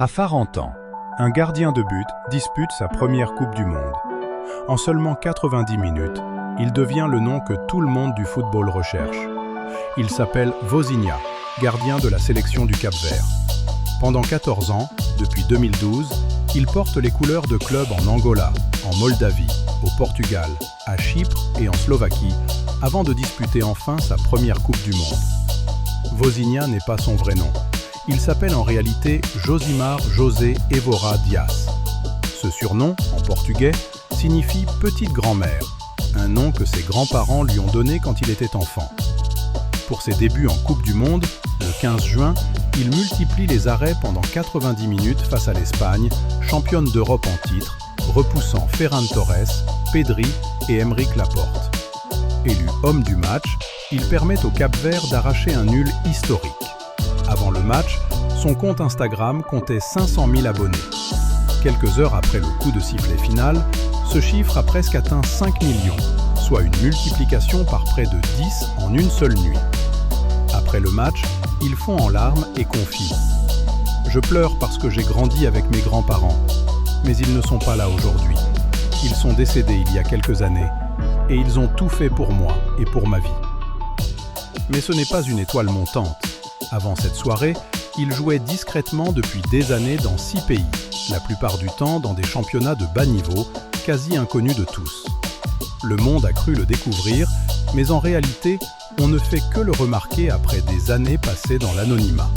À Farentan, un gardien de but dispute sa première Coupe du Monde. En seulement 90 minutes, il devient le nom que tout le monde du football recherche. Il s'appelle Vozinha, gardien de la sélection du Cap-Vert. Pendant 14 ans, depuis 2012, il porte les couleurs de clubs en Angola, en Moldavie, au Portugal, à Chypre et en Slovaquie, avant de disputer enfin sa première Coupe du Monde. Vozinha n'est pas son vrai nom. Il s'appelle en réalité Josimar José Évora Dias. Ce surnom, en portugais, signifie « petite grand-mère », un nom que ses grands-parents lui ont donné quand il était enfant. Pour ses débuts en Coupe du Monde, le 15 juin, il multiplie les arrêts pendant 90 minutes face à l'Espagne, championne d'Europe en titre, repoussant Ferran Torres, Pedri et Aymeric Laporte. Élu homme du match, il permet au Cap-Vert d'arracher un nul historique. Avant le match, son compte Instagram comptait 500 000 abonnés. Quelques heures après le coup de sifflet final, ce chiffre a presque atteint 5 millions, soit une multiplication par près de 10 en une seule nuit. Après le match, il fond en larmes et confie « Je pleure parce que j'ai grandi avec mes grands-parents, mais ils ne sont pas là aujourd'hui. Ils sont décédés il y a quelques années, et ils ont tout fait pour moi et pour ma vie. » Mais ce n'est pas une étoile montante. Avant cette soirée, il jouait discrètement depuis des années dans 6 pays, la plupart du temps dans des championnats de bas niveau, quasi inconnus de tous. Le monde a cru le découvrir, mais en réalité, on ne fait que le remarquer après des années passées dans l'anonymat.